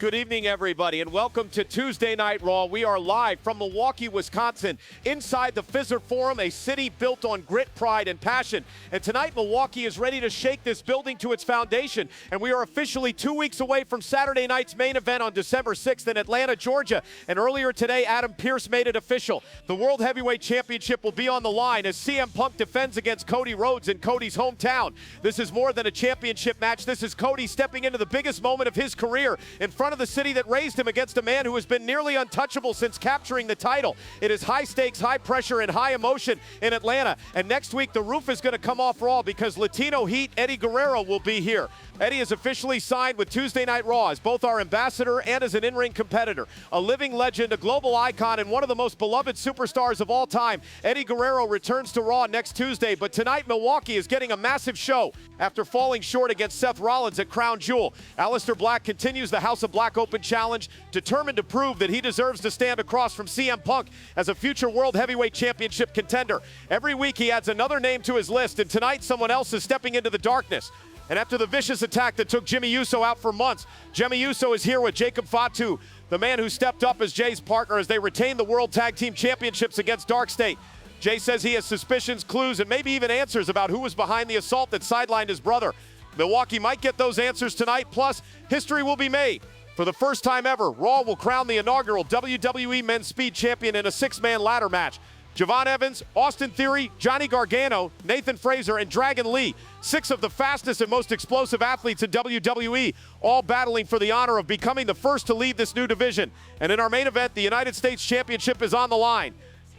Good evening, everybody, and welcome to Tuesday Night Raw. We are live from Milwaukee, Wisconsin, inside the Fiserv Forum, a city built on grit, pride, and passion. And tonight, Milwaukee is ready to shake this building to its foundation, and we are officially 2 weeks away from Saturday night's main event on December 6th in Atlanta, Georgia. And earlier today, Adam Pearce made it official. The World Heavyweight Championship will be on the line as CM Punk defends against Cody Rhodes in Cody's hometown. This is more than a championship match. This is Cody stepping into the biggest moment of his career in front of the city that raised him against a man who has been nearly untouchable since capturing the title. It is high stakes, high pressure, and high emotion in Atlanta. And next week, the roof is going to come off Raw because Latino Heat Eddie Guerrero will be here. Eddie is officially signed with Tuesday Night Raw as both our ambassador and as an in-ring competitor. A living legend, a global icon, and one of the most beloved superstars of all time. Eddie Guerrero returns to Raw next Tuesday, but tonight Milwaukee is getting a massive show after falling short against Seth Rollins at Crown Jewel. Aleister Black continues the House of Black Open Challenge, determined to prove that he deserves to stand across from CM Punk as a future World Heavyweight Championship contender. Every week he adds another name to his list, and tonight someone else is stepping into the darkness. And after the vicious attack that took Jey Uso out for months, Jey Uso is here with Jacob Fatu, the man who stepped up as Jey's partner as they retain the World Tag Team Championships against Dark State. Jey says he has suspicions, clues, and maybe even answers about who was behind the assault that sidelined his brother. Milwaukee might get those answers tonight, plus history will be made. For the first time ever, Raw will crown the inaugural WWE Men's Speed Champion in a six-man ladder match. Javon Evans, Austin Theory, Johnny Gargano, Nathan Frazer, and Dragon Lee, six of the fastest and most explosive athletes in WWE, all battling for the honor of becoming the first to lead this new division. And in our main event, the United States Championship is on the line.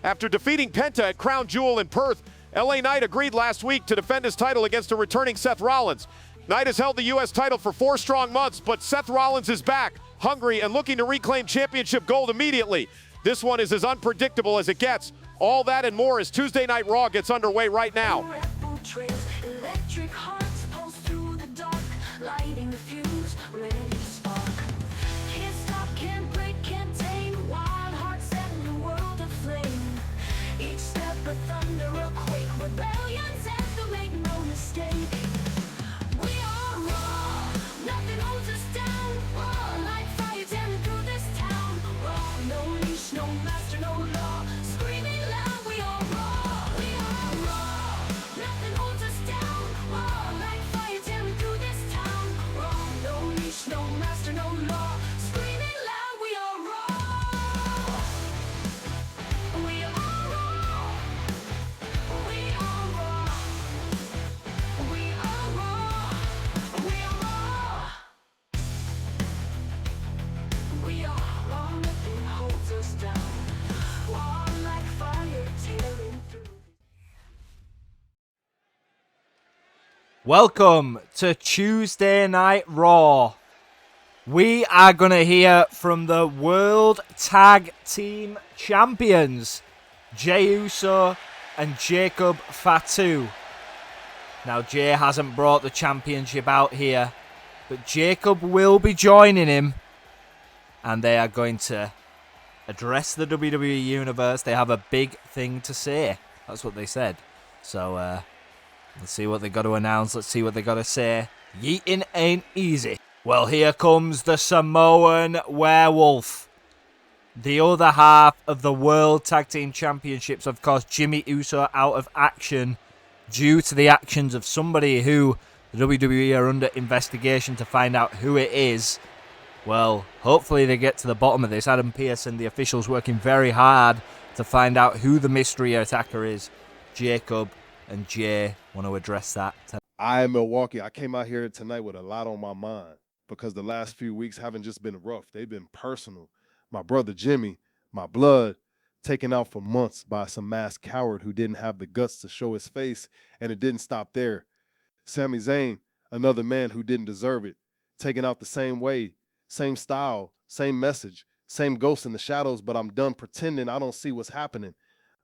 After defeating Penta at Crown Jewel in Perth, LA Knight agreed last week to defend his title against a returning Seth Rollins. Knight has held the U.S. title for 4 strong months, but Seth Rollins is back, hungry, and looking to reclaim championship gold immediately. This one is as unpredictable as it gets. All that and more as Tuesday Night Raw gets underway right now. Electric hearts pulse through the dark, lighting the fuse, ready to spark. Can't stop, can't break, can't tame. Wild hearts setting the world aflame. Each step a thunder, a quake, rebellion's anthem, make no mistake. We are raw, nothing holds us down. Raw like fire tearing through this town. Raw, no leash, no master, no law. Screaming loud, we are raw. We are raw, nothing holds us down. Raw like fire tearing through this town. Raw, no leash, no master, no law. Screaming loud, we are raw. We are raw. We are raw. We are raw. We are raw. We are raw, nothing holds us down. Raw like fire tearing through. Welcome to Tuesday Night Raw. We are going to hear from the World Tag Team Champions, Jey Uso and Jacob Fatu. Now, Jey hasn't brought the championship out here, but Jacob will be joining him, and they are going to address the WWE Universe. They have a big thing to say. That's what they said. So, let's see what they got to announce. Let's see what they got to say. Yeeting ain't easy. Well, here comes the Samoan Werewolf. The other half of the World Tag Team Championships. Of course, Jey Uso out of action due to the actions of somebody who the WWE are under investigation to find out who it is. Well, hopefully they get to the bottom of this. Adam Pearce and the officials working very hard to find out who the mystery attacker is. Jacob and Jey want to address that. I am Milwaukee. I came out here tonight with a lot on my mind because the last few weeks haven't just been rough. They've been personal. My brother Jimmy, my blood, taken out for months by some masked coward who didn't have the guts to show his face, and it didn't stop there. Sami Zayn, another man who didn't deserve it, taken out the same way, same style, same message, same ghost in the shadows, but I'm done pretending I don't see what's happening.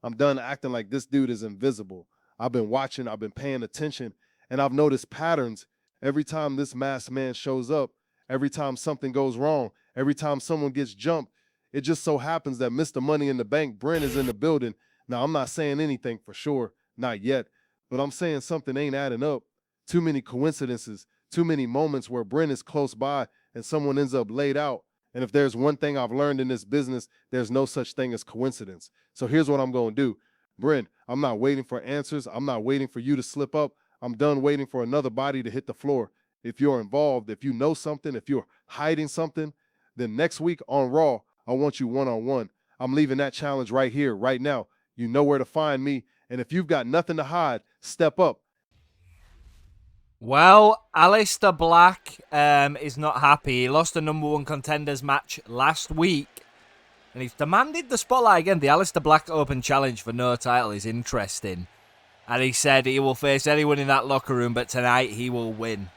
I'm done acting like this dude is invisible. I've been watching, I've been paying attention, and I've noticed patterns. Every time this masked man shows up, every time something goes wrong, every time someone gets jumped, it just so happens that Mr. Money in the Bank, Brent, is in the building. Now, I'm not saying anything for sure, not yet, but I'm saying something ain't adding up. Too many coincidences, too many moments where Brent is close by and someone ends up laid out. And if there's one thing I've learned in this business, there's no such thing as coincidence. So here's what I'm going to do. Bryn, I'm not waiting for answers. I'm not waiting for you to slip up. I'm done waiting for another body to hit the floor. If you're involved, if you know something, if you're hiding something, then next week on Raw, I want you one-on-one. I'm leaving that challenge right here, right now. You know where to find me. And if you've got nothing to hide, step up. Well, Aleister Black is not happy. He lost the #1 contenders match last week. And he's demanded the spotlight again. The Aleister Black Open Challenge for no title is interesting. And he said he will face anyone in that locker room, but tonight he will win.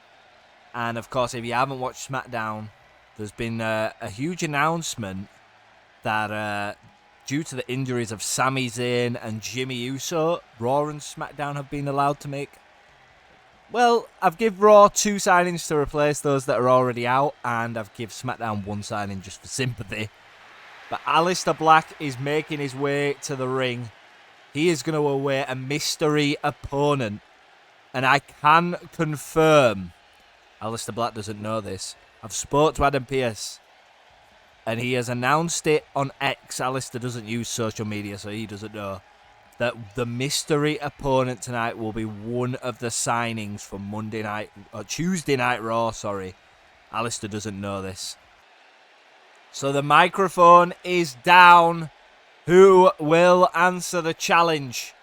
And of course, if you haven't watched SmackDown, there's been a huge announcement that due to the injuries of Sami Zayn and Jey Uso, Raw and SmackDown have been allowed to make... Well, I've give Raw 2 signings to replace those that are already out, and I've give SmackDown 1 signing just for sympathy. But Aleister Black is making his way to the ring. He is going to await a mystery opponent. And I can confirm, Aleister Black doesn't know this. I've spoke to Adam Pearce, and he has announced it on X. Aleister doesn't use social media, so he doesn't know. That the mystery opponent tonight will be one of the signings for Tuesday Night Raw, sorry. Aleister doesn't know this. So the microphone is down. Who will answer the challenge?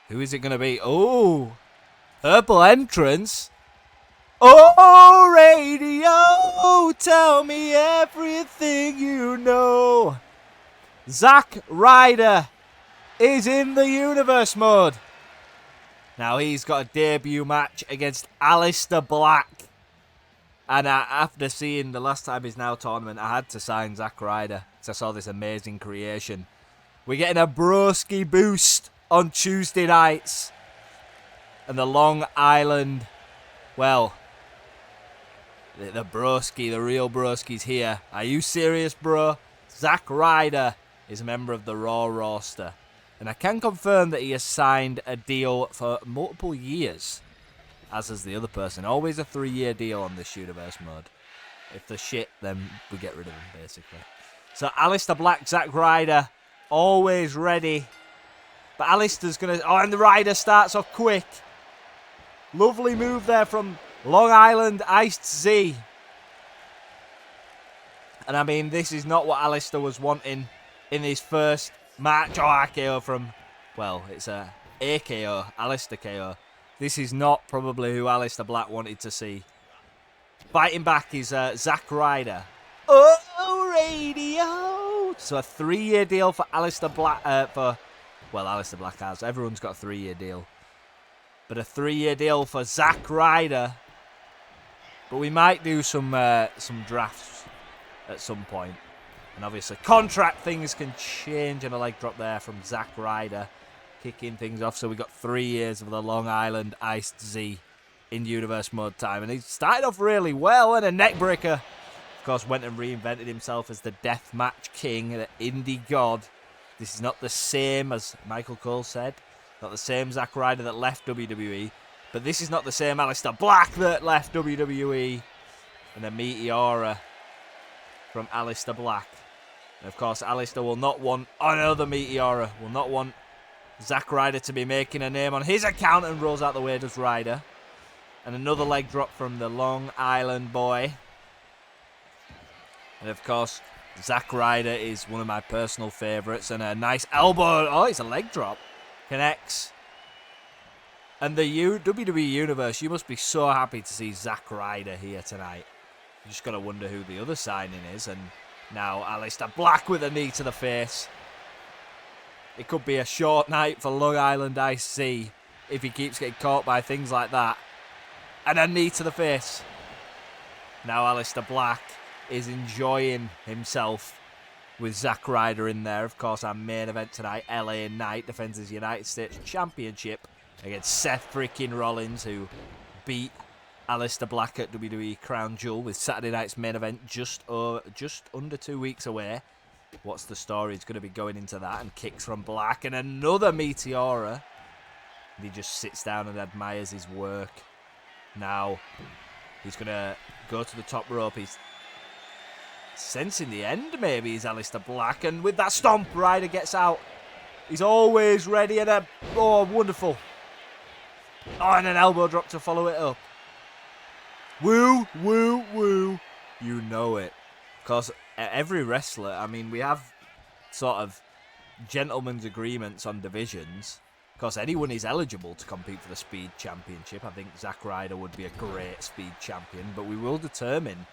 Who is it going to be? Oh, purple entrance. Oh, radio, tell me everything you know. Zack Ryder is in the universe mode. Now he's got a debut match against Aleister Black. And after seeing the last time his Now tournament, I had to sign Zack Ryder because I saw this amazing creation. We're getting a broski boost on Tuesday nights. And the Long Island, well, the broski, the real broski's here. Are you serious, bro? Zack Ryder is a member of the Raw roster. And I can confirm that he has signed a deal for multiple years. As is the other person. Always a 3-year deal on this universe mode. If they're shit, then we get rid of them, basically. So Aleister Black, Zack Ryder, always ready. But Aleister's going to... Oh, and the Ryder starts off quick. Lovely move there from Long Island Iced Z. And I mean, this is not what Aleister was wanting in his first match. Oh, RKO from... Well, it's a AKO, Aleister KO. This is not probably who Aleister Black wanted to see. Fighting back is Zack Ryder. Oh, radio! So a 3-year deal for Aleister Black. Well, Aleister Black has. Everyone's got a 3-year deal. But a 3-year deal for Zack Ryder. But we might do some drafts at some point. And obviously, contract things can change. And a leg drop there from Zack Ryder. Kicking things off, so we got 3 years of the Long Island Iced Z in universe mode time, and he started off really well, and a neckbreaker. Of course, went and reinvented himself as the Deathmatch King, the Indie God. This is not the same as Michael Cole said, not the same Zack Ryder that left WWE, but this is not the same Aleister Black that left WWE, and a Meteora from Aleister Black. And of course, Aleister will not want another Meteora, will not want Zack Ryder to be making a name on his account, and rolls out the way, does Ryder. And another leg drop from the Long Island boy. And of course, Zack Ryder is one of my personal favourites. And a nice elbow. Oh, it's a leg drop. Connects. And the WWE Universe, you must be so happy to see Zack Ryder here tonight. You just got to wonder who the other signing is. And now Aleister Black with a knee to the face. It could be a short night for Long Island Ice Z if he keeps getting caught by things like that. And a knee to the face. Now Aleister Black is enjoying himself with Zack Ryder in there. Of course, our main event tonight, LA Knight defends his United States Championship against Seth Freakin Rollins, who beat Aleister Black at WWE Crown Jewel, with Saturday night's main event just under 2 weeks away. What's the story? He's going to be going into that, and kicks from Black, and another Meteora. And he just sits down and admires his work. Now, He's going to go to the top rope. He's sensing the end, maybe, is Aleister Black. And with that stomp, Ryder gets out. He's always ready. And oh, wonderful. Oh, and an elbow drop to follow it up. Woo, woo, woo. You know it. Because every wrestler, I mean, we have sort of gentlemen's agreements on divisions. Because anyone is eligible to compete for the Speed Championship. I think Zack Ryder would be a great Speed Champion. But we will determine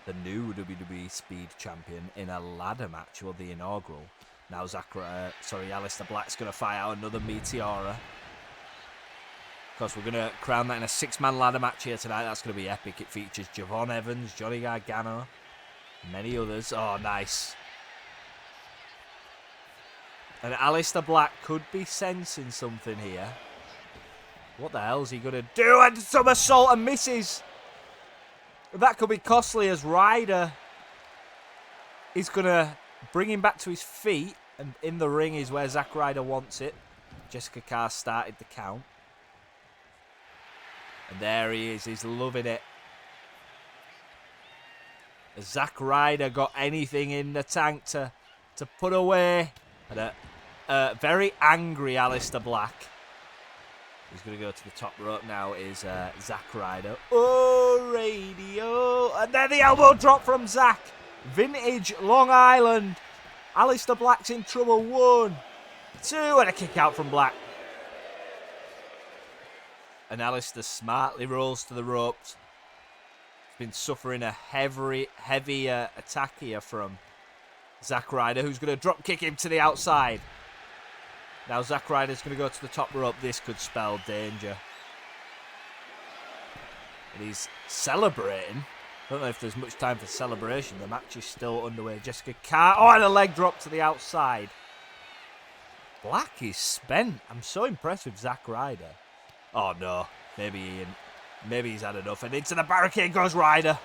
the new WWE Speed Champion in a ladder match, or the inaugural. Now Aleister Black's going to fire out another Meteora. Of course, we're going to crown that in a 6-man ladder match here tonight. That's going to be epic. It features Javon Evans, Johnny Gargano, many others. Oh, nice. And Aleister Black could be sensing something here. What the hell is he going to do? And somersault and misses. That could be costly, as Ryder is going to bring him back to his feet. And in the ring is where Zack Ryder wants it. Jessica Carr started the count. And there he is. He's loving it. Has Zack Ryder got anything in the tank to put away? And a very angry Aleister Black. Who's going to go to the top rope now is Zack Ryder. Oh, radio. And then the elbow drop from Zack. Vintage Long Island. Aleister Black's in trouble. 1, 2, and a kick out from Black. And Aleister smartly rolls to the ropes. He's been suffering a heavy attack here from Zack Ryder, who's going to drop kick him to the outside. Now Zack Ryder's going to go to the top rope. This could spell danger. And he's celebrating. I don't know if there's much time for celebration. The match is still underway. Jessica Carr. Oh, and a leg drop to the outside. Black is spent. I'm so impressed with Zack Ryder. Oh, no. Maybe he's had enough. And into the barricade goes Ryder.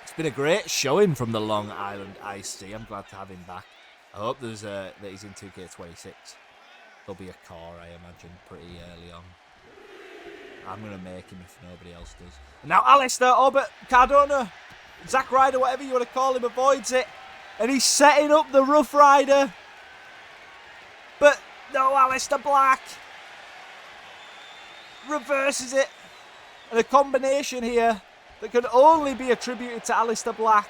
It's been a great showing from the Long Island Ice-T. I'm glad to have him back. I hope that he's in 2K26. There'll be a car, I imagine, pretty early on. I'm going to make him if nobody else does. And now Aleister, but Cardona, Zack Ryder, whatever you want to call him, avoids it. And he's setting up the Rough Rider. But no, Aleister Black reverses it. And a combination here that can only be attributed to Aleister Black.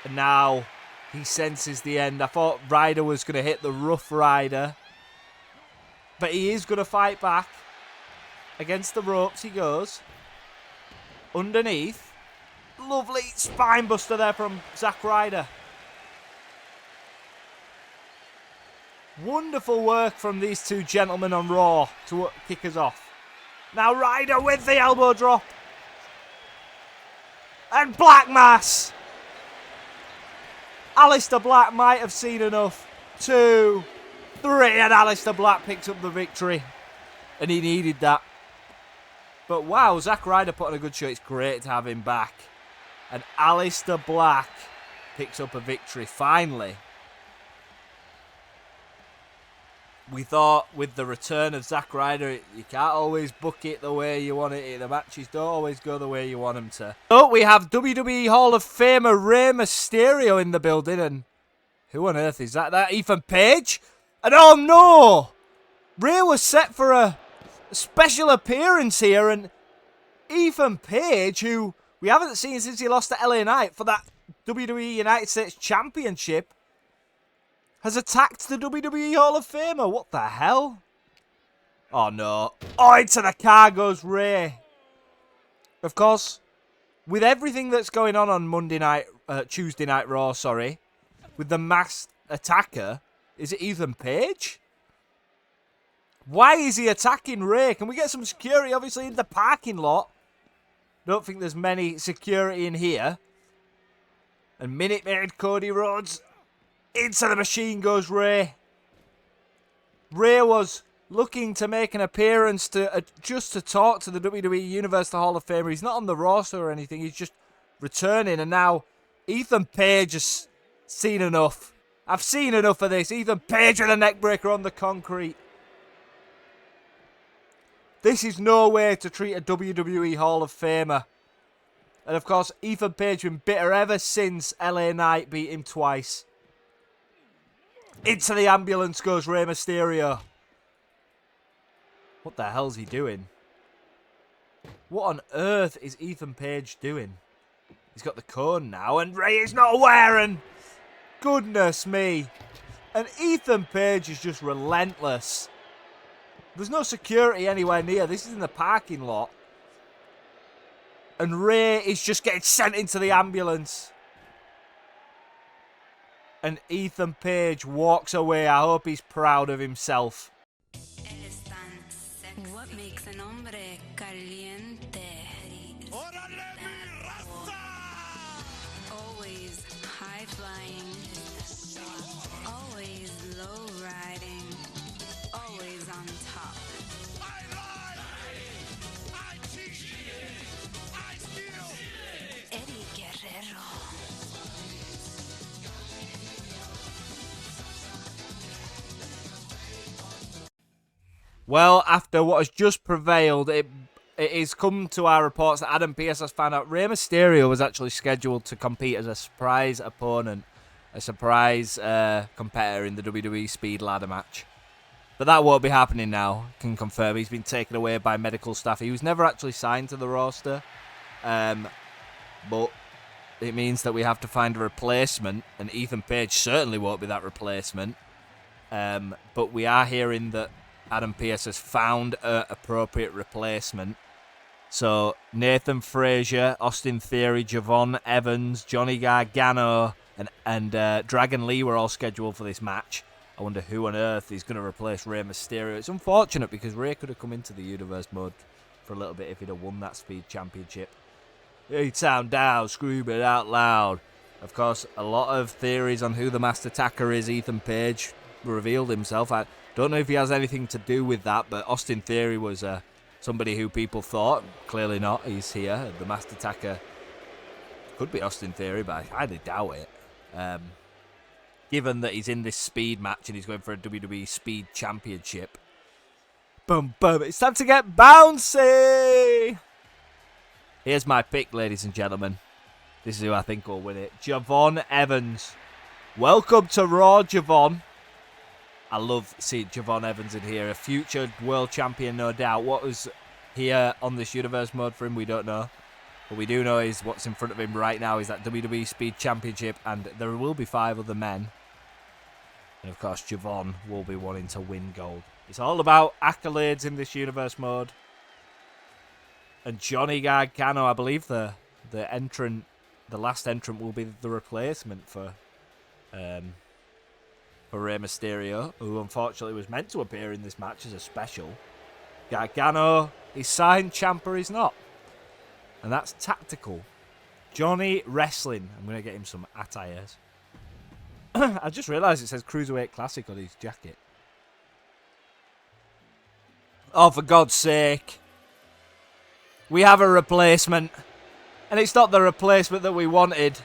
And now he senses the end. I thought Ryder was going to hit the Rough Rider. But he is going to fight back. Against the ropes he goes. Underneath. Lovely spine buster there from Zack Ryder. Wonderful work from these two gentlemen on Raw to kick us off. Now Ryder with the elbow drop. And Black Mass. Aleister Black might have seen enough. 2, 3, and Aleister Black picks up the victory. And he needed that. But wow, Zack Ryder put on a good show. It's great to have him back. And Aleister Black picks up a victory finally. We thought with the return of Zack Ryder, you can't always book it the way you want it. The matches don't always go the way you want them to. So we have WWE Hall of Famer Rey Mysterio in the building. And who on earth is that? That Ethan Page? And oh no! Rey was set for a special appearance here. And Ethan Page, who we haven't seen since he lost to LA Knight for that WWE United States Championship, has attacked the WWE Hall of Famer. What the hell? Oh, no. Oh, into the car goes Rey. Of course, with everything that's going on Tuesday Night Raw, with the masked attacker, is it Ethan Page? Why is he attacking Rey? Can we get some security, obviously, in the parking lot? Don't think there's many security in here. And Minute Maid Cody Rhodes. Into the machine goes Rey. Rey was looking to make an appearance just to talk to the WWE Universal Hall of Famer. He's not on the roster or anything. He's just returning. And now Ethan Page has seen enough. I've seen enough of this. Ethan Page with a neckbreaker on the concrete. This is no way to treat a WWE Hall of Famer. And of course, Ethan Page been bitter ever since LA Knight beat him twice. Into the ambulance goes Rey Mysterio. What the hell's he doing? What on earth is Ethan Page doing? He's got the cone now and Rey is not wearing. Goodness me. And Ethan Page is just relentless. There's no security anywhere near. This is in the parking lot. And Rey is just getting sent into the ambulance. And Ethan Page walks away. I hope he's proud of himself. What makes an hombre caliente? Always high flying, always low riding, always on top. Eddie Guerrero. Well, after what has just prevailed, it is come to our reports that Adam Pearce has found out Rey Mysterio was actually scheduled to compete as a surprise opponent, a surprise competitor in the WWE Speed Ladder match. But that won't be happening now, can confirm. He's been taken away by medical staff. He was never actually signed to the roster, but it means that we have to find a replacement, and Ethan Page certainly won't be that replacement. But we are hearing that Adam Pearce has found an appropriate replacement. So Nathan Frazier, Austin Theory, Javon Evans, Johnny Gargano, and Dragon Lee were all scheduled for this match. I wonder who on earth is going to replace Rey Mysterio. It's unfortunate because Rey could have come into the universe mode for a little bit if he'd have won that Speed Championship. He'd sound down, screaming out loud. Of course, a lot of theories on who the masked attacker is. Ethan Page revealed himself. I don't know if he has anything to do with that, but Austin Theory was somebody who people thought. Clearly not. He's here. The masked attacker could be Austin Theory, but I highly doubt it. Given that he's in this speed match and he's going for a WWE Speed Championship. Boom, boom. It's time to get bouncy. Here's my pick, ladies and gentlemen. This is who I think will win it. Javon Evans. Welcome to Raw, Javon. I love seeing Javon Evans in here. A future world champion, no doubt. What was here on this universe mode for him, we don't know. What we do know is what's in front of him right now is that WWE Speed Championship, and there will be 5 other men. And of course, Javon will be wanting to win gold. It's all about accolades in this universe mode. And Johnny Gargano, I believe the last entrant will be the replacement for Rey Mysterio, who unfortunately was meant to appear in this match as a special. Gargano is signed, Ciampa is not. And that's tactical. Johnny Wrestling. I'm going to get him some attires. I just realised it says Cruiserweight Classic on his jacket. Oh, for God's sake. We have a replacement. And it's not the replacement that we wanted.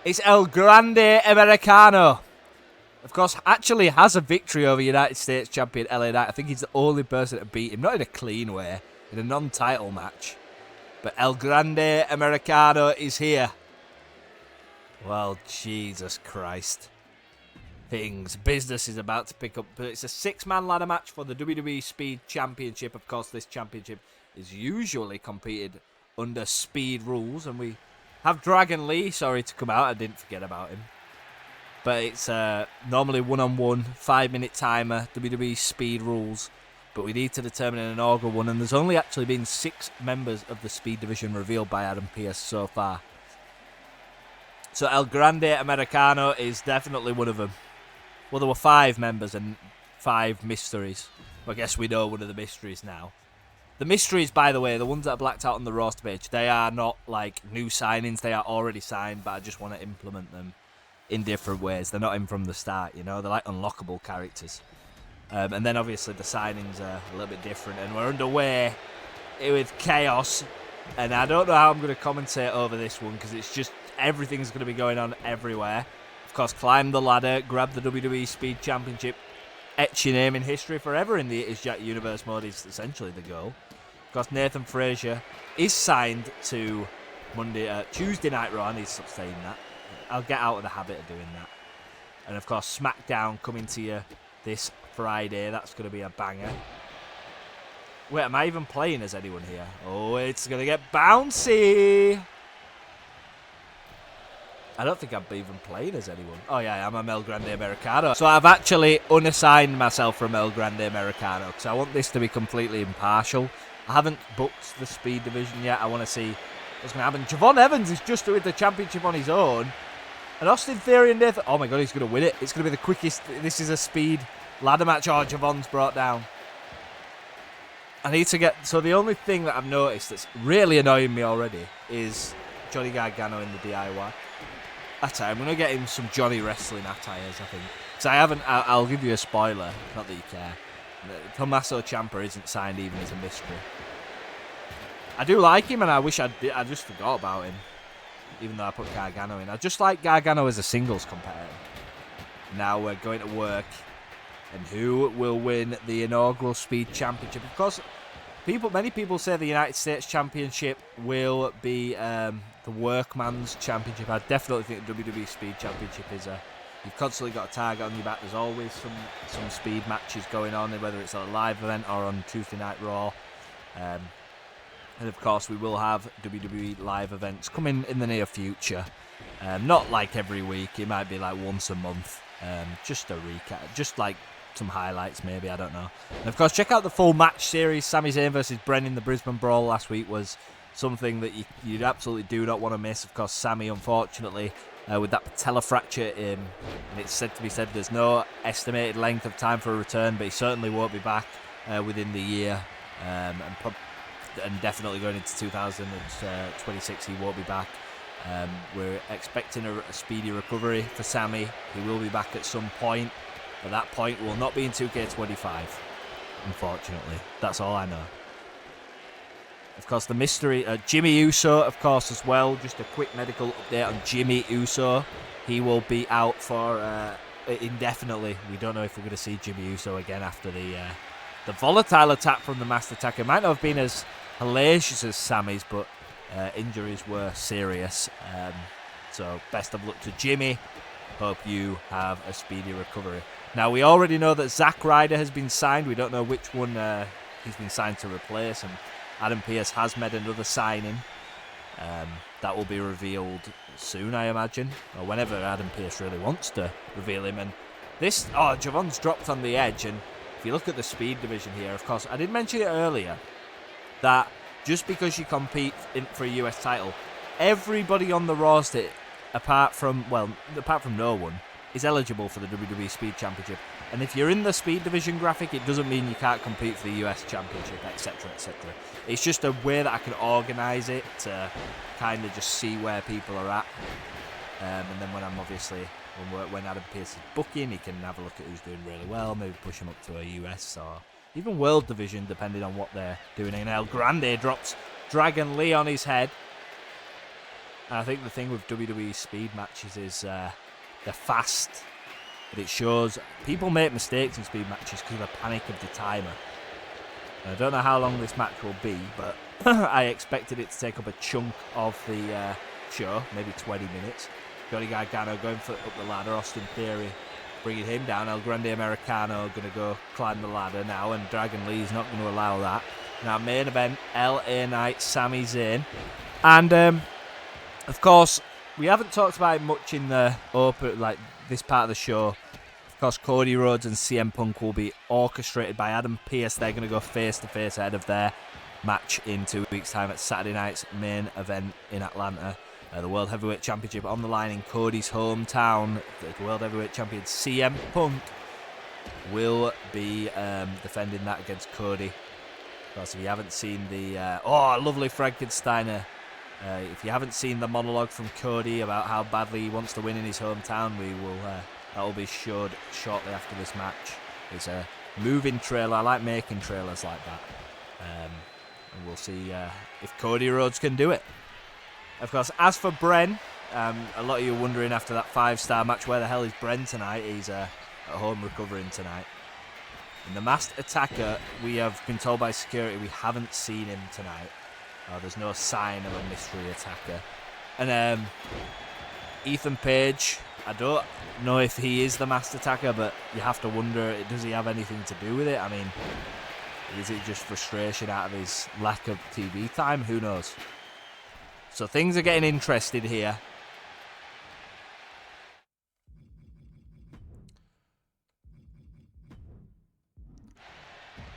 It's El Grande Americano. Of course, actually has a victory over United States champion LA Knight. I think he's the only person to beat him. Not in a clean way. In a non-title match. But El Grande Americano is here. Well, Jesus Christ. Business is about to pick up. But it's a 6-man ladder match for the WWE Speed Championship. Of course, this championship is usually competed under speed rules. And we have Dragon Lee, sorry to come out. I didn't forget about him. But it's normally 1-on-1, 5-minute timer, WWE Speed rules. But we need to determine an inaugural one, and there's only actually been 6 members of the Speed division revealed by Adam Pearce so far. So El Grande Americano is definitely one of them. Well, there were 5 members and 5 mysteries. Well, I guess we know one of the mysteries now. The mysteries, by the way, the ones that are blacked out on the roster page, they are not like new signings. They are already signed, but I just want to implement them in different ways. They're not in from the start, you know. They're like unlockable characters. And then obviously the signings are a little bit different. And we're underway with Chaos. And I don't know how I'm going to commentate over this one because it's just everything's going to be going on everywhere. Of course, climb the ladder, grab the WWE Speed Championship. etch your name in history forever in the It Is Jack universe mode is essentially the goal. Because Nathan Frazier is signed to Tuesday Night Raw. I need to stop saying that. I'll get out of the habit of doing that. And of course, SmackDown coming to you this Friday. That's going to be a banger. Wait, am I even playing as anyone here? Oh, it's going to get bouncy. I don't think I'm even playing as anyone. Oh, yeah, I'm a Mel Grande Americano. So I've actually unassigned myself from Mel Grande Americano because I want this to be completely impartial. I haven't booked the speed division yet. I want to see what's going to happen. Javon Evans is just doing the championship on his own. And Austin Theory and Nathan... Oh, my God, he's going to win it. It's going to be the quickest... This is a speed ladder match. Oh, Javon's brought down. I need to get... So the only thing that I've noticed that's really annoying me already is Johnny Gargano in the DIY. I'm going to get him some Johnny Wrestling attires, I think. Because I haven't... I'll give you a spoiler. Not that you care. Tommaso Ciampa isn't signed even as a mystery. I do like him, and I wish I just forgot about him. Even though I put Gargano in. I just like Gargano as a singles competitor. Now we're going to work. And who will win the inaugural Speed Championship? Of course, many people say the United States Championship will be the Workman's Championship. I definitely think the WWE Speed Championship is you've constantly got a target on your back. There's always some speed matches going on, whether it's a live event or on Tuesday Night Raw. And of course, we will have WWE live events coming in the near future. Not like every week. It might be like once a month. Just a recap. Just like some highlights, maybe. I don't know. And of course, check out the full match series. Sami Zayn versus Bren in the Brisbane Brawl last week was something that you absolutely do not want to miss. Of course, Sami, unfortunately, with that patella fracture, and it's said to be said there's no estimated length of time for a return, but he certainly won't be back within the year. And definitely going into 2026, he won't be back. We're expecting a speedy recovery for Sami. He will be back at some point, but that point will not be in 2K25, unfortunately. That's all I know. Of course, the mystery, Jimmy Uso, of course, as well. Just a quick medical update on Jimmy Uso. He will be out for indefinitely. We don't know if we're going to see Jimmy Uso again after the volatile attack from the Master Attacker. It might not have been as hellacious as Sami's, but injuries were serious. So best of luck to Jimmy. Hope you have a speedy recovery. Now, we already know that Zack Ryder has been signed. We don't know which one he's been signed to replace. And Adam Pearce has made another signing. That will be revealed soon, I imagine. Or whenever Adam Pearce really wants to reveal him. And this... Oh, Javon's dropped on the edge. And if you look at the speed division here, of course, I did mention it earlier, that just because you compete for a US title, everybody on the roster, apart from no one, is eligible for the WWE Speed Championship. And if you're in the speed division graphic, it doesn't mean you can't compete for the US Championship, etc., etc. It's just a way that I can organise it to kind of just see where people are at. And then when I'm obviously... When Adam Pearce is booking, he can have a look at who's doing really well, maybe push him up to a US or even World Division, depending on what they're doing. And El Grande drops Dragon Lee on his head. And I think the thing with WWE speed matches is they're fast, but it shows people make mistakes in speed matches because of the panic of the timer. And I don't know how long this match will be, but I expected it to take up a chunk of the show, maybe 20 minutes. Johnny Gargano going up the ladder. Austin Theory bringing him down. El Grande Americano going to go climb the ladder now, and Dragon Lee's not going to allow that. Now, main event, LA Knight, Sami Zayn. And, of course, we haven't talked about it much in the this part of the show. Of course, Cody Rhodes and CM Punk will be orchestrated by Adam Pearce. They're going to go face-to-face ahead of their match in 2 weeks' time at Saturday night's main event in Atlanta. The World Heavyweight Championship on the line in Cody's hometown. The World Heavyweight Champion CM Punk will be defending that against Cody. Of course, if you haven't seen the... lovely Frankensteiner. If you haven't seen the monologue from Cody about how badly he wants to win in his hometown, that will be showed shortly after this match. It's a moving trailer. I like making trailers like that. And we'll see if Cody Rhodes can do it. Of course, as for Bren, a lot of you are wondering after that 5-star match, where the hell is Bren tonight? He's at home recovering tonight. And the masked attacker, we have been told by security we haven't seen him tonight. There's no sign of a mystery attacker. And Ethan Page, I don't know if he is the masked attacker, but you have to wonder, does he have anything to do with it? I mean, is it just frustration out of his lack of TV time? Who knows? So things are getting interested here.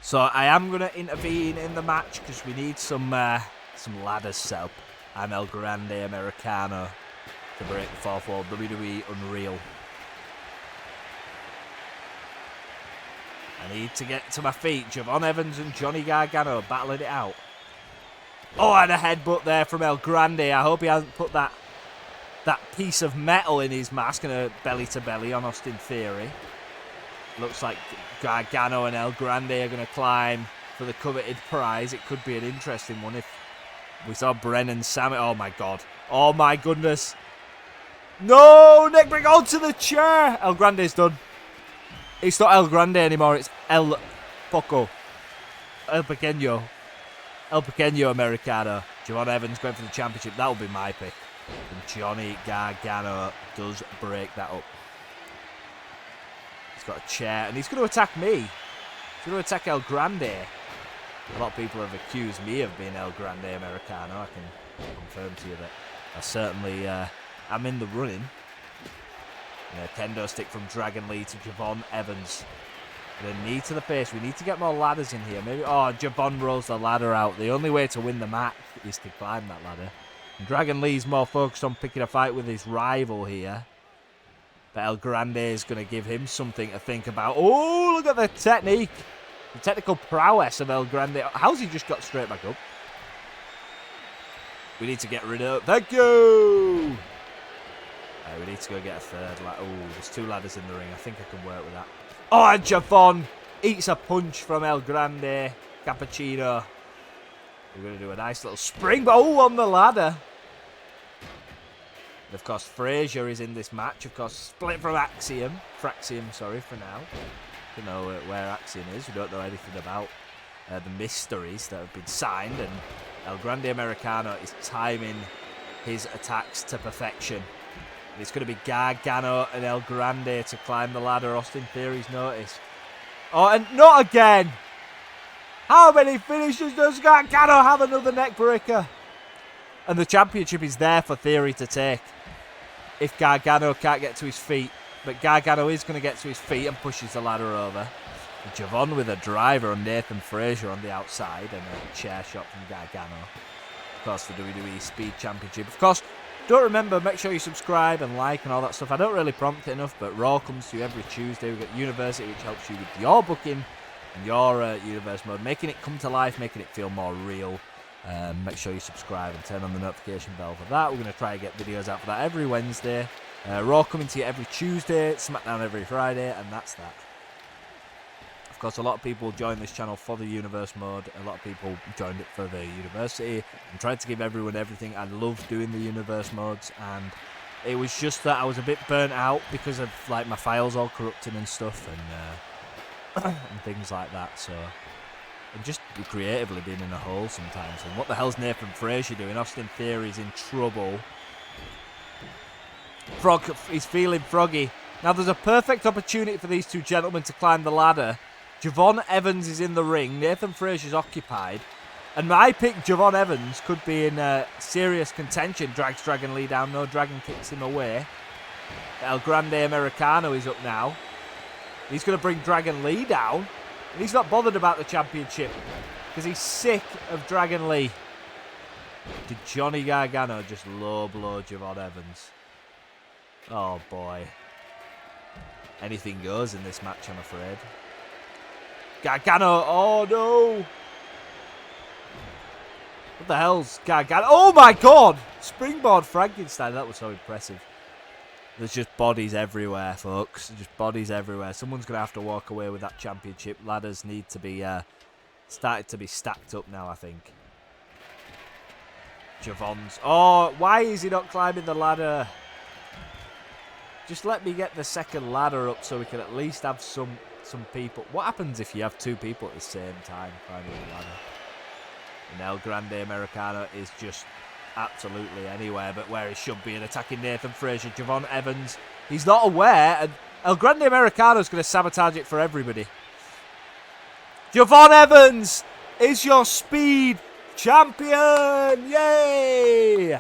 So I am going to intervene in the match because we need some ladders set up. I'm El Grande Americano to break the fourth wall. WWE Unreal. I need to get to my feet. Javon Evans and Johnny Gargano battling it out. Oh, and a headbutt there from El Grande. I hope he hasn't put that piece of metal in his mask and a belly-to-belly on Austin Theory. Looks like Gargano and El Grande are going to climb for the coveted prize. It could be an interesting one if we saw Brennan Sammy. Oh, my God. Oh, my goodness. No, neckbreak onto the chair. El Grande's done. It's not El Grande anymore. It's El Poco. El Pequeño. El Pequeño Americano. Javon Evans going for the championship. That will be my pick. And Johnny Gargano does break that up. He's got a chair, and he's going to attack me. He's going to attack El Grande. A lot of people have accused me of being El Grande Americano. I can confirm to you that I certainly am in the running. Kendo stick from Dragon Lee to Javon Evans. And a knee to the face. We need to get more ladders in here. Maybe. Oh, Javon rolls the ladder out. The only way to win the match is to climb that ladder. And Dragon Lee's more focused on picking a fight with his rival here. But El Grande is going to give him something to think about. Oh, look at the technique. The technical prowess of El Grande. How's he just got straight back up? We need to get rid of... Thank you! We need to go get a third ladder. Oh, there's two ladders in the ring. I think I can work with that. Oh, and Javon eats a punch from El Grande. Cappuccino. We're going to do a nice little springboard. Oh, on the ladder. And of course, Frazier is in this match. Of course, split from Axiom. Fraxium, sorry, for now. Don't know where Axiom is. We don't know anything about the mysteries that have been signed. And El Grande Americano is timing his attacks to perfection. And it's going to be Gargano and El Grande to climb the ladder. Austin Theory's noticed. Oh, and not again! How many finishes does Gargano have? Another neck breaker. And the championship is there for Theory to take. If Gargano can't get to his feet. But Gargano is going to get to his feet and pushes the ladder over. And Javon with a driver on Nathan Frazier on the outside. And a chair shot from Gargano. Of course, the WWE Speed Championship. Of course, don't remember, make sure you subscribe and like and all that stuff. I don't really prompt it enough, but Raw comes to you every Tuesday. We've got University, which helps you with your booking and your universe mode, making it come to life, making it feel more real. Make sure you subscribe and turn on the notification bell for that. We're going to try and get videos out for that every Wednesday. Raw coming to you every Tuesday, SmackDown every Friday, and that's that. Of course, a lot of people join this channel for the universe mode. A lot of people joined it for the university. I'm trying to give everyone everything. I love doing the universe modes, and it was just that I was a bit burnt out because of like my files all corrupting and stuff, and and things like that. So I'm just creatively being in a hole sometimes. And what the hell's Nathan Frazier doing? Austin Theory's in trouble. He's feeling froggy. Now there's a perfect opportunity for these two gentlemen to climb the ladder. Javon Evans is in the ring. Nathan Frazier's occupied. And my pick, Javon Evans, could be in serious contention. Drags Dragon Lee down. No, Dragon kicks him away. El Grande Americano is up now. He's going to bring Dragon Lee down. And he's not bothered about the championship because he's sick of Dragon Lee. Did Johnny Gargano just low blow Javon Evans? Oh, boy. Anything goes in this match, I'm afraid. Gargano, oh no! What the hell's Gargano? Oh my god! Springboard Frankenstein, that was so impressive. There's just bodies everywhere, folks. Just bodies everywhere. Someone's going to have to walk away with that championship. Ladders need to be started to be stacked up now, I think. Javon's... Oh, why is he not climbing the ladder? Just let me get the second ladder up so we can at least have some some people. What happens if you have two people at the same time climbing the ladder? And El Grande Americano is just absolutely anywhere but where he should be and attacking Nathan Frazier. Javon Evans, he's not aware, and El Grande Americano is going to sabotage it for everybody. Javon Evans is your Speed Champion! Yay!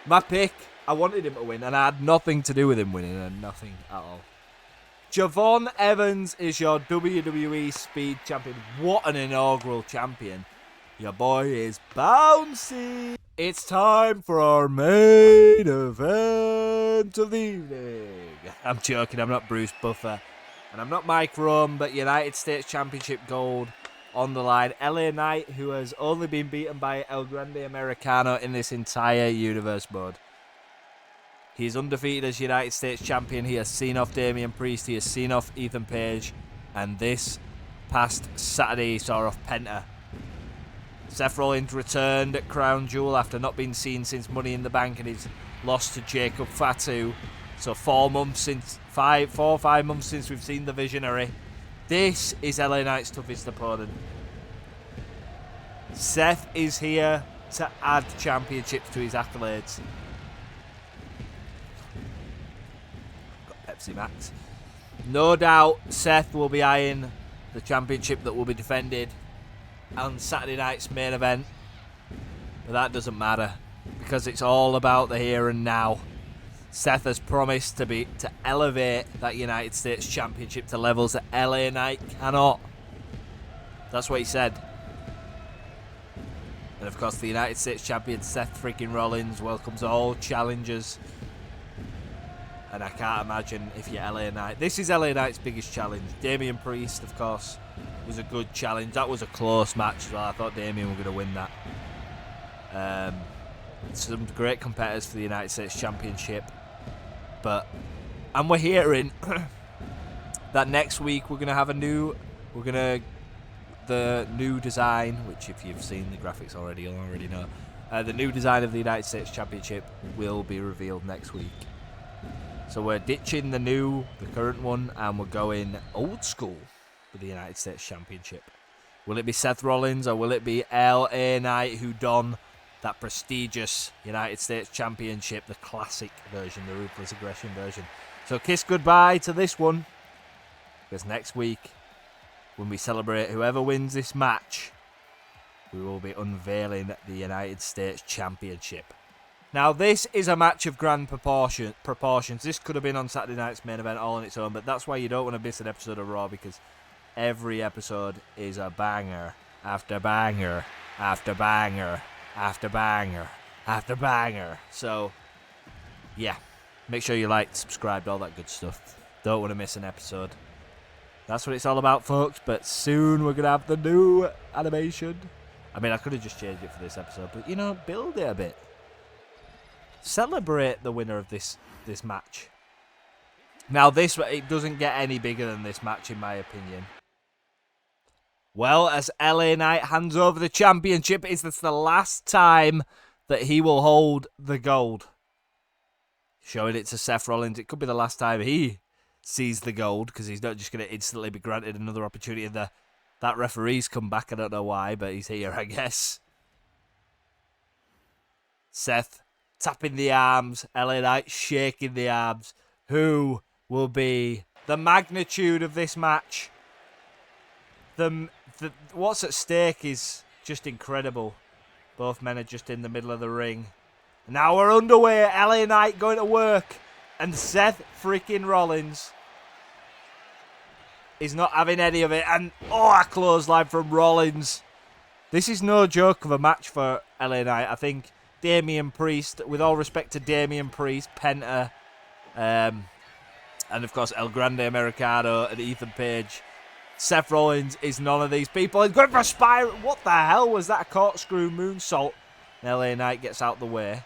My pick, I wanted him to win, and I had nothing to do with him winning, and nothing at all. Javon Evans is your WWE Speed Champion. What an inaugural champion. Your boy is bouncy. It's time for our main event of the evening. I'm joking, I'm not Bruce Buffer. And I'm not Mike Rome, but United States Championship gold on the line. LA Knight, who has only been beaten by El Grande Americano in this entire universe mode. He's undefeated as United States Champion. He has seen off Damian Priest. He has seen off Ethan Page. And this past Saturday, he saw off Penta. Seth Rollins returned at Crown Jewel after not being seen since Money in the Bank, and he's lost to Jacob Fatu. So 4 or 5 months since we've seen the Visionary. This is LA Knight's toughest opponent. Seth is here to add championships to his accolades. Got Pepsi Max. No doubt Seth will be eyeing the championship that will be defended on Saturday night's main event. But that doesn't matter, because it's all about the here and now. Seth has promised to elevate that United States Championship to levels that LA Knight cannot. That's what he said. And of course, the United States Champion Seth freaking Rollins welcomes all challengers. And I can't imagine if you're LA Knight. This is LA Knight's biggest challenge. Damian Priest, of course, was a good challenge. That was a close match as well. I thought Damian were going to win that. Some great competitors for the United States Championship. And we're hearing that next week we're going to have the new design, which if you've seen the graphics already, you'll already know. The new design of the United States Championship will be revealed next week. So we're ditching the current one, and we're going old school for the United States Championship. Will it be Seth Rollins, or will it be LA Knight who don that prestigious United States Championship, the classic version, the Ruthless Aggression version? So kiss goodbye to this one, because next week, when we celebrate whoever wins this match, we will be unveiling the United States Championship. Now, this is a match of grand proportions. This could have been on Saturday night's main event all on its own, but that's why you don't want to miss an episode of Raw, because every episode is a banger after banger after banger after banger after banger. So, yeah, make sure you like, subscribe, all that good stuff. Don't want to miss an episode. That's what it's all about, folks, but soon we're going to have the new animation. I mean, I could have just changed it for this episode, but, build it a bit. Celebrate the winner of this match. Now, it doesn't get any bigger than this match, in my opinion. Well, as LA Knight hands over the championship, is this the last time that he will hold the gold? Showing it to Seth Rollins. It could be the last time he sees the gold, because he's not just going to instantly be granted another opportunity. That referee's come back. I don't know why, but he's here, I guess. Seth tapping the arms. LA Knight shaking the arms. Who will be the magnitude of this match? What's at stake is just incredible. Both men are just in the middle of the ring. Now we're underway. LA Knight going to work. And Seth freaking Rollins is not having any of it. And, a clothesline from Rollins. This is no joke of a match for LA Knight. I think Damian Priest, with all respect to Damian Priest, Penta, and of course El Grande Americano and Ethan Page, Seth Rollins is none of these people. He's going for a spiral. What the hell was that? A corkscrew moonsault. LA Knight gets out the way.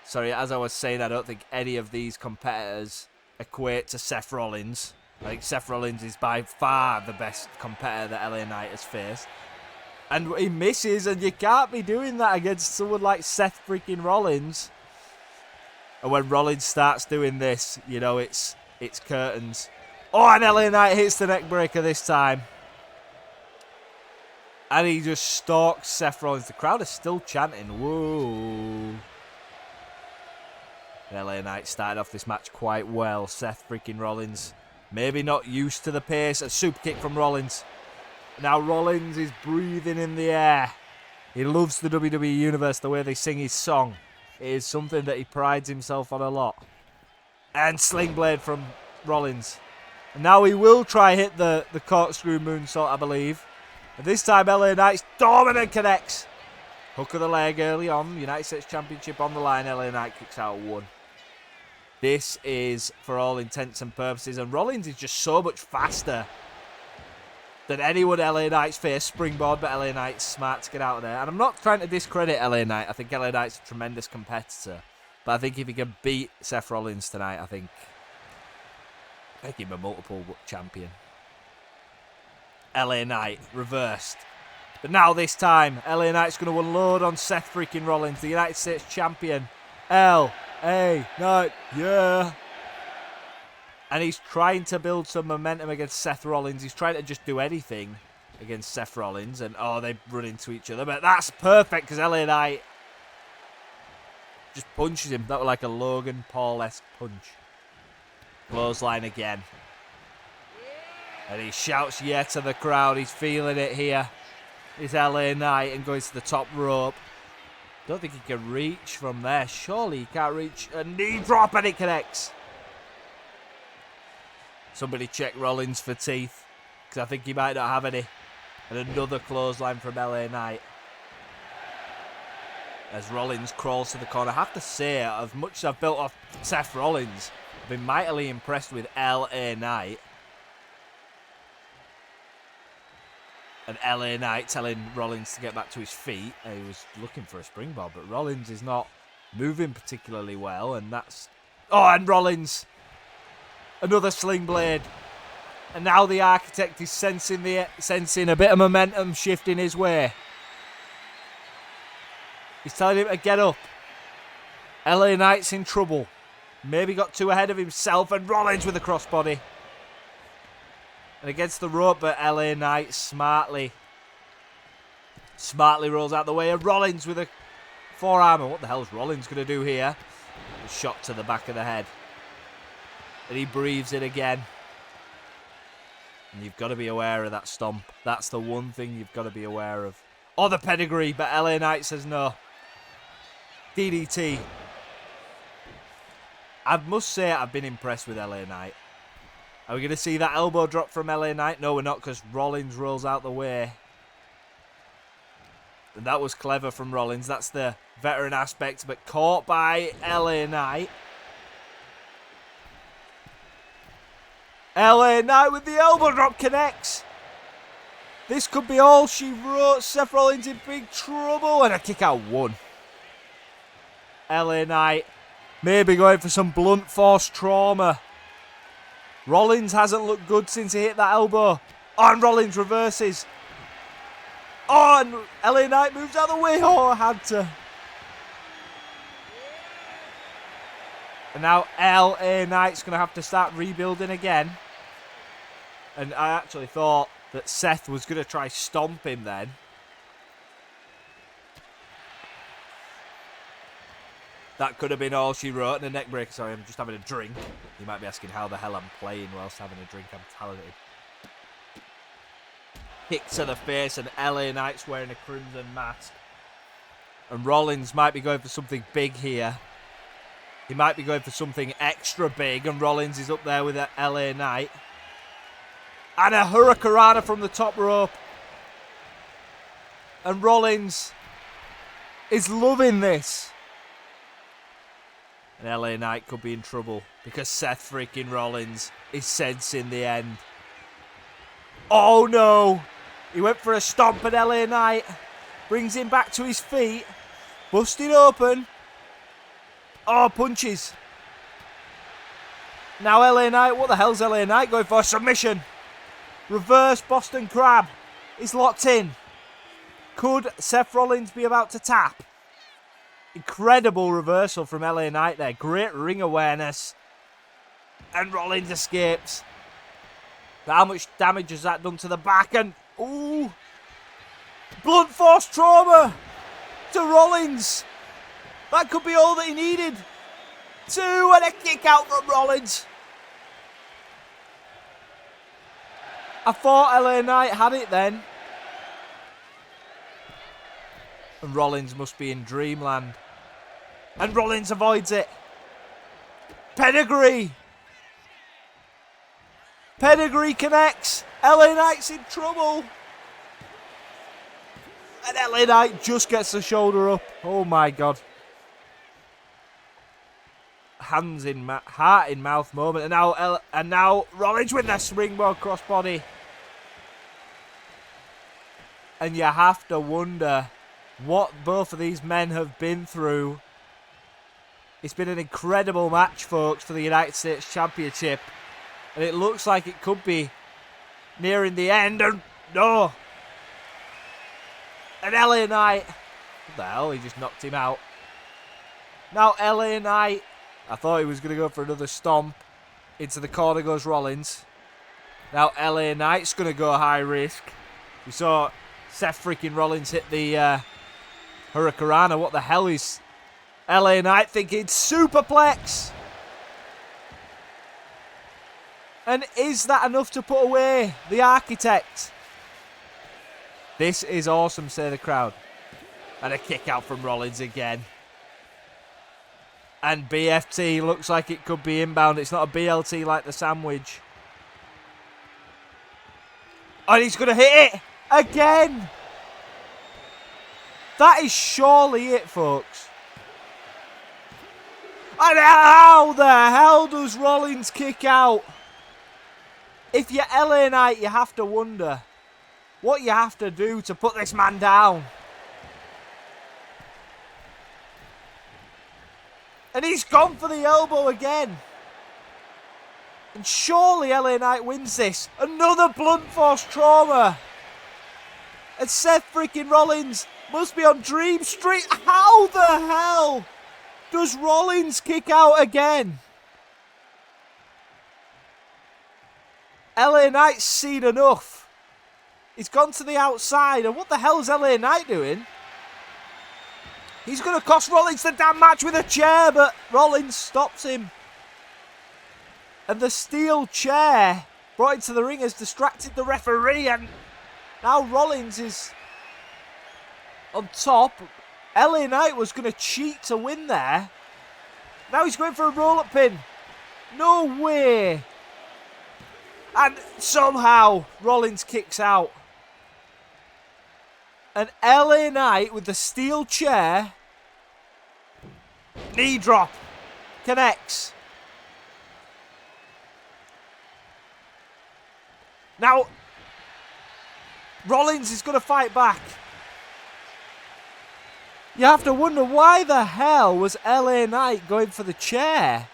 Sorry, as I was saying, I don't think any of these competitors equate to Seth Rollins. I think Seth Rollins is by far the best competitor that LA Knight has faced. And he misses, and you can't be doing that against someone like Seth freaking Rollins. And when Rollins starts doing this, it's curtains. Oh, and LA Knight hits the neck breaker this time. And he just stalks Seth Rollins. The crowd is still chanting, whoa. And LA Knight started off this match quite well. Seth freaking Rollins, maybe not used to the pace. A super kick from Rollins. Now Rollins is breathing in the air. He loves the WWE Universe, the way they sing his song. It is something that he prides himself on a lot. And Sling Blade from Rollins. And now he will try hit the corkscrew moonsault, I believe. And this time LA Knight's dominant connects. Hook of the leg early on. United States Championship on the line. LA Knight kicks out 1. This is for all intents and purposes. And Rollins is just so much faster than anyone LA Knight's faced. Springboard, but LA Knight's smart to get out of there. And I'm not trying to discredit LA Knight. I think LA Knight's a tremendous competitor. But I think if he can beat Seth Rollins tonight, I think make him a multiple champion. LA Knight reversed. But now this time, LA Knight's going to unload on Seth freaking Rollins, the United States champion. LA Knight, yeah. And he's trying to build some momentum against Seth Rollins. He's trying to just do anything against Seth Rollins. And, oh, they run into each other. But that's perfect because LA Knight just punches him. That was like a Logan Paul-esque punch. Clothesline again. And he shouts yeah to the crowd. He's feeling it here. It's LA Knight and goes to the top rope. Don't think he can reach from there. Surely he can't reach. A knee drop and it connects. Somebody check Rollins for teeth, because I think he might not have any. And another clothesline from LA Knight. As Rollins crawls to the corner. I have to say, as much as I've built off Seth Rollins, I've been mightily impressed with LA Knight. And LA Knight telling Rollins to get back to his feet. He was looking for a springboard, but Rollins is not moving particularly well. And that's... Oh, and Rollins... Another sling blade. And now the Architect is sensing a bit of momentum shifting his way. He's telling him to get up. LA Knight's in trouble. Maybe got too ahead of himself, and Rollins with a crossbody. And against the rope, but LA Knight smartly rolls out the way. And Rollins with a forearm. And what the hell is Rollins going to do here? A shot to the back of the head. And he breathes it again. And you've got to be aware of that stomp. That's the one thing you've got to be aware of. Oh, the pedigree, but LA Knight says no. DDT. I must say I've been impressed with LA Knight. Are we going to see that elbow drop from LA Knight? No, we're not, because Rollins rolls out the way. And that was clever from Rollins. That's the veteran aspect, but caught by LA Knight. LA Knight with the elbow drop connects. This could be all she wrote. Seth Rollins in big trouble. And a kick out 1. LA Knight maybe going for some blunt force trauma. Rollins hasn't looked good since he hit that elbow. Oh, and Rollins reverses. Oh, and LA Knight moves out of the way. Oh, I had to. And now LA Knight's going to have to start rebuilding again. And I actually thought that Seth was going to try stomp him then. That could have been all she wrote. And a neck breaker. Sorry, I'm just having a drink. You might be asking how the hell I'm playing whilst having a drink. I'm talented. Kick to the face, and LA Knight's wearing a crimson mask. And Rollins might be going for something big here. He might be going for something extra big, and Rollins is up there with a LA Knight. And a hurricanrana from the top rope. And Rollins is loving this. And LA Knight could be in trouble because Seth freaking Rollins is sensing the end. Oh no! He went for a stomp at LA Knight. Brings him back to his feet. Busted open. Oh, punches. Now LA Knight, what the hell's LA Knight going for? Submission. Reverse Boston Crab. He's locked in. Could Seth Rollins be about to tap? Incredible reversal from LA Knight there. Great ring awareness. And Rollins escapes. How much damage has that done to the back? And, ooh, blunt force trauma to Rollins. That could be all that he needed. 2 and a kick out from Rollins. I thought LA Knight had it then. And Rollins must be in dreamland. And Rollins avoids it. Pedigree. Pedigree connects. LA Knight's in trouble. And LA Knight just gets the shoulder up. Oh my God. Hands in heart in mouth moment. And now Rollins with the springboard crossbody. And you have to wonder what both of these men have been through. It's been an incredible match, folks, for the United States Championship. And it looks like it could be nearing the end. And no. And LA Knight. What the hell? He just knocked him out. Now LA Knight. I thought he was going to go for another stomp. Into the corner goes Rollins. Now LA Knight's going to go high risk. We saw Seth freaking Rollins hit the Hurricanrana. What the hell is LA Knight thinking? Superplex! And is that enough to put away the Architect? This is awesome, say the crowd. And a kick out from Rollins again. And BFT looks like it could be inbound. It's not a BLT like the sandwich. And he's going to hit it again. That is surely it, folks. And how the hell does Rollins kick out? If you're LA Knight, you have to wonder what you have to do to put this man down. And he's gone for the elbow again. And surely LA Knight wins this. Another blunt force trauma. And Seth freaking Rollins must be on Dream Street. How the hell does Rollins kick out again? LA Knight's seen enough. He's gone to the outside. And what the hell is LA Knight doing? He's going to cost Rollins the damn match with a chair, but Rollins stops him. And the steel chair brought into the ring has distracted the referee, and now Rollins is on top. LA Knight was going to cheat to win there. Now he's going for a roll-up pin. No way. And somehow Rollins kicks out. And LA Knight with the steel chair. Knee drop. Connects. Now, Rollins is going to fight back. You have to wonder why the hell was LA Knight going for the chair?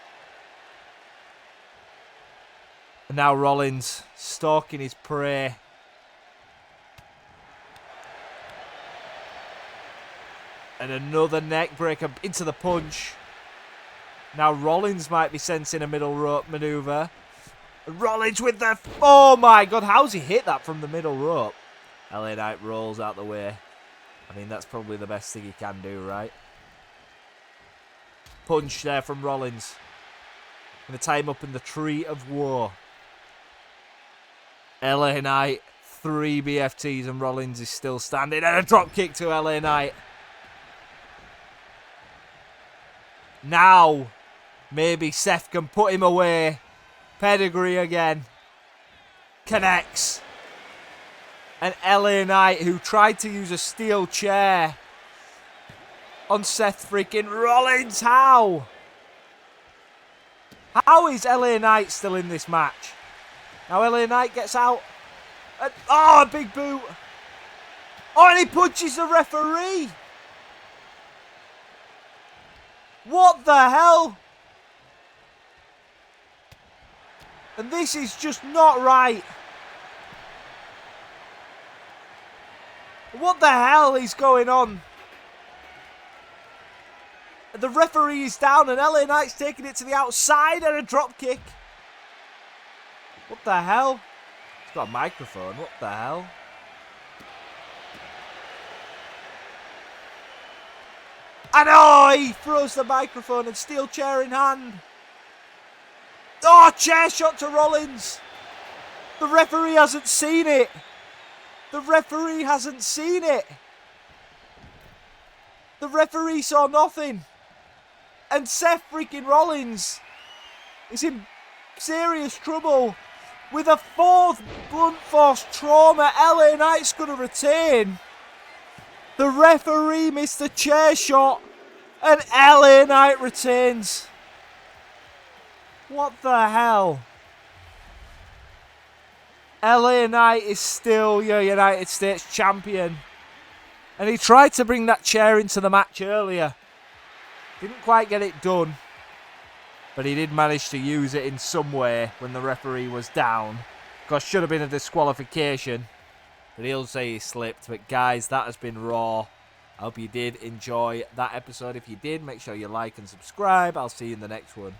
And now Rollins stalking his prey. And another neck breaker into the punch. Now Rollins might be sensing a middle rope maneuver. Rollins with the... Oh my God, how's he hit that from the middle rope? LA Knight rolls out the way. I mean, that's probably the best thing he can do, right? Punch there from Rollins. Going to tie him up in the tree of woe. LA Knight, 3 BFTs and Rollins is still standing. And a drop kick to LA Knight. Now, maybe Seth can put him away. Pedigree again. Connects. And LA Knight, who tried to use a steel chair on Seth freaking Rollins. How? How is LA Knight still in this match? Now LA Knight gets out. And, oh, a big boot. Oh, and he punches the referee. What the hell? And this is just not right. What the hell is going on? The referee is down and LA Knight's taking it to the outside and a drop kick. What the hell? He's got a microphone. What the hell? And oh, he throws the microphone and steel chair in hand. Oh, chair shot to Rollins. The referee hasn't seen it. The referee hasn't seen it. The referee saw nothing. And Seth freaking Rollins is in serious trouble. With a fourth blunt force trauma, LA Knight's going to retain. The referee missed the chair shot and LA Knight retains. What the hell? LA Knight is still your United States champion. And he tried to bring that chair into the match earlier. Didn't quite get it done. But he did manage to use it in some way when the referee was down. Because should have been a disqualification. But he'll say he slipped. But guys, that has been Raw. I hope you did enjoy that episode. If you did, make sure you like and subscribe. I'll see you in the next one.